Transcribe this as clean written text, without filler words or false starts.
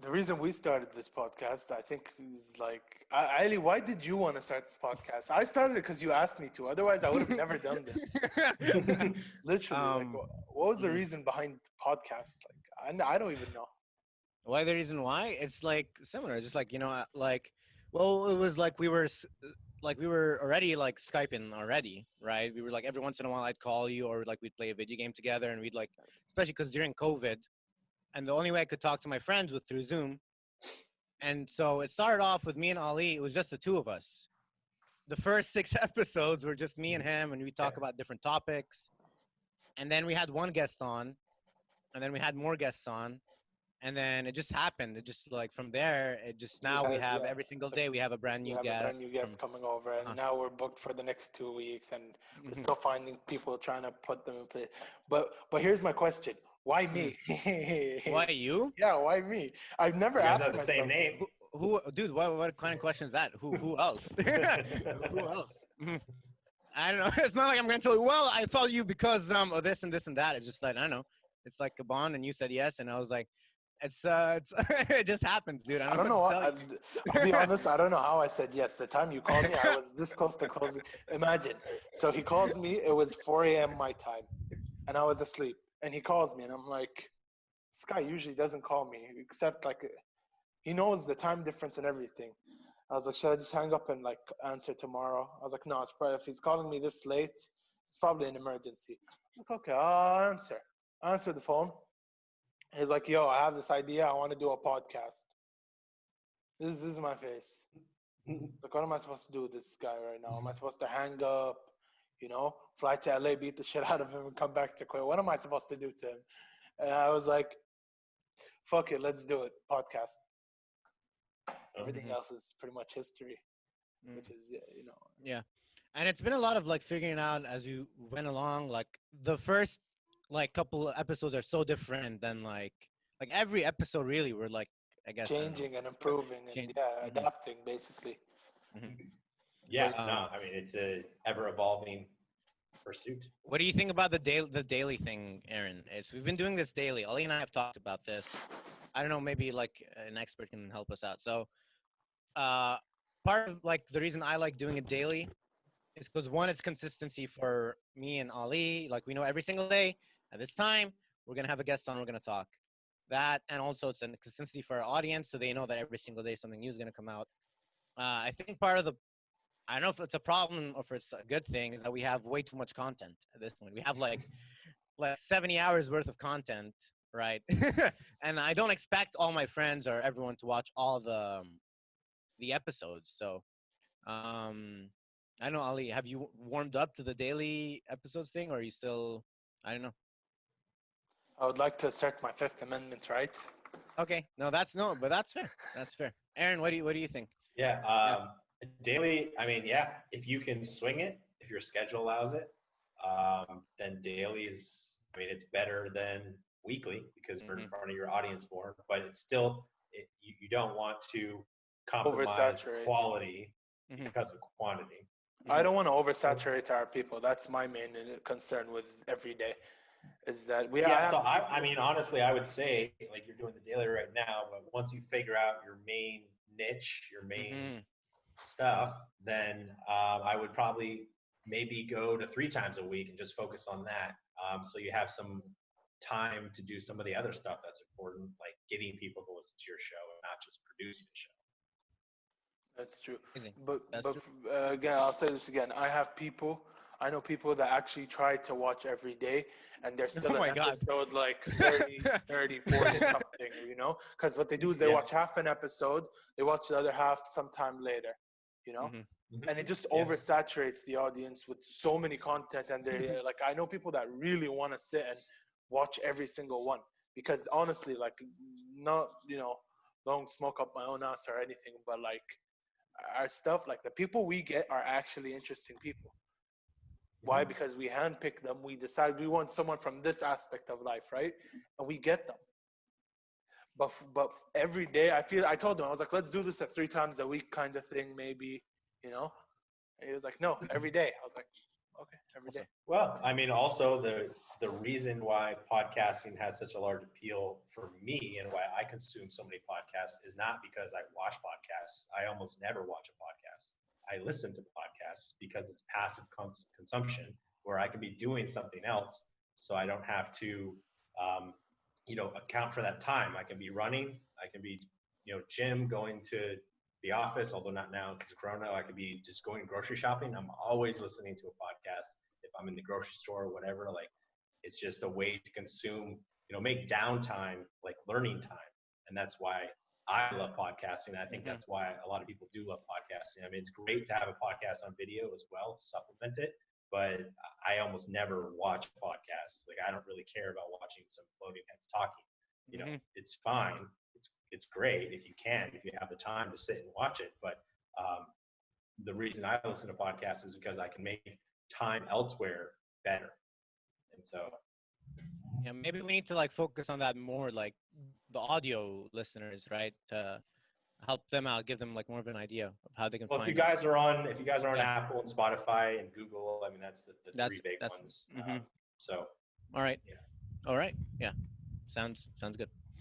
the reason we started this podcast, I think, is like, Ali, why did you want to start this podcast? I started it because you asked me to. Otherwise, I would have never done this. Literally, like, um, what was the mhm. reason behind podcasts? Like, I don't even know. Why the reason why? It's like similar. Just like like, well, it was like like we were already like Skyping already, right? We were like every once in a while I'd call you or like we'd play a video game together and we'd like, especially because during COVID, and the only way I could talk to my friends was through Zoom. And so it started off with me and Ali. It was just the two of us. The first six episodes were just me and him, and we talk about different topics. And then we had one guest on, and then we had more guests on, and then it just happened. It just like from there, it just We now we had, have yeah, every single day we have a brand we new have a brand guest new from. guest coming over, and Uh, now we're booked for the next 2 weeks, and we're mhm, still finding people trying to put them in place. But here's my question: why mhm. me? Why you? Yeah, why me? I've never You guys asked have the same myself this. name. Who, dude? What kind of question is that? Who else? Who else? Mhm. I don't know. It's not like I'm gonna tell you. Well, I thought you because of this and this and that. It's just like I don't know. It's like a bond, and you said yes, and I was like, it's it just happens, dude. I I don't don't know know. what to I'll be tell honest. I don't know how I said yes. The time you called me, I was this close to closing. Imagine. So he calls me. It was 4 a.m. my time, and I was asleep. And he calls me, and I'm like, this guy usually doesn't call me, except like he knows the time difference and everything. I was like, should I just hang up and like answer tomorrow? I was like, no, it's probably if he's calling me this late, it's probably an emergency. I'm like, okay, I'll answer. I answered the phone. He's like, yo, I have this idea. I want to do a podcast. This is my face. Like, what am I supposed to do with this guy right now? Am I supposed to hang up, fly to LA, beat the shit out of him, and come back to Kuwait? What am I supposed to do to him? And I was like, fuck it, let's do it. Podcast. Everything you. else is pretty much history, Mhm. which is, Yeah. And it's been a lot of like figuring out as you went along. Like the first like couple of episodes are so different than like every episode really we're like I guess I don't know. changing and improving and, Change. yeah, Hmm. adapting basically. Hmm. Yeah, But no, I mean it's a ever evolving pursuit. What do you think about the daily thing, Aaron? It's we've been doing this daily. Ali and I have talked about this. I don't know, maybe like an expert can help us out. So uh part of like the reason I like doing it daily is because one, it's consistency for me and Ali. Like we know every single day at this time we're gonna have a guest on. We're gonna talk that, and also it's a consistency for our audience, so they know that every single day something new is gonna come out. I think part of the I don't know if it's a problem or if it's a good thing is that we have way too much content at this point. We have like 70 hours worth of content, right? And I don't expect all my friends or everyone to watch all the episodes. So I don't know, Ali, have you warmed up to the daily episodes thing, or are you still? I don't know. I would like to assert my Fifth Amendment right. Okay, no, but that's fair. That's fair. Aaron, what do you think? Yeah, Yeah. daily. I mean, yeah, if you can swing it, if your schedule allows it, then daily is. I mean, it's better than weekly because we're in Hmm. front of your audience more. But it's still, you don't want to compromise the Oversaturate. quality Hmm. because of quantity. I Hmm. don't want to oversaturate our people. That's my main concern with every day, is that I Yeah, have so I people. mean, honestly, I would say like you're doing the daily right now, but once you figure out your main niche, your main Hmm. stuff, then I would probably maybe go to 3 times a week and just focus on that. So you have some time to do some of the other stuff that's important, like getting people to listen to your show and not just producing a show. That's true. Amazing. But That's but true. again, I'll say this again. I know people that actually try to watch every day, and there's Oh still an my God. episode like 30, 30, 40 something, Because what they do is they Yeah. watch half an episode, they watch the other half sometime later, you know? Hmm. And it just Yeah. oversaturates the audience with so many content. And they're like, I know people that really want to sit and watch every single one because honestly, like, not, don't smoke up my own ass or anything, but like, our stuff, like the people we get are actually interesting people. Why? Mhm. Because we handpick them. We decide we want someone from this aspect of life, right? And we get them. But every day, I told him, I was like, let's do this at 3 times a week kind of thing, maybe, you know. And he was like, no, every day. I was like, Okay, every day. Well, I mean, also the reason why podcasting has such a large appeal for me and why I consume so many podcasts is not because I watch podcasts. I almost never watch a podcast. I listen to podcasts because it's passive consumption where I can be doing something else, so I don't have to, account for that time. I can be running. I can be, gym, going to the office, although not now because of Corona. I could be just going grocery shopping. I'm always listening to a podcast if I'm in the grocery store or whatever. Like, it's just a way to consume, make downtime like learning time. And that's why I love podcasting. I think that's why a lot of people do love podcasting. I mean, it's great to have a podcast on video as well to supplement it, but I almost never watch podcasts. Like, I don't really care about watching some floating heads talking. It's fine. It's great if you have the time to sit and watch it. But the reason I listen to podcasts is because I can make time elsewhere better. And so, yeah, maybe we need to like focus on that more, like the audio listeners, right? To help them out, give them like more of an idea of how they can well, find if you guys are on Yeah. Apple and Spotify and Google, I mean, that's the three big ones. So, all right. yeah. All right. Yeah. Sounds good.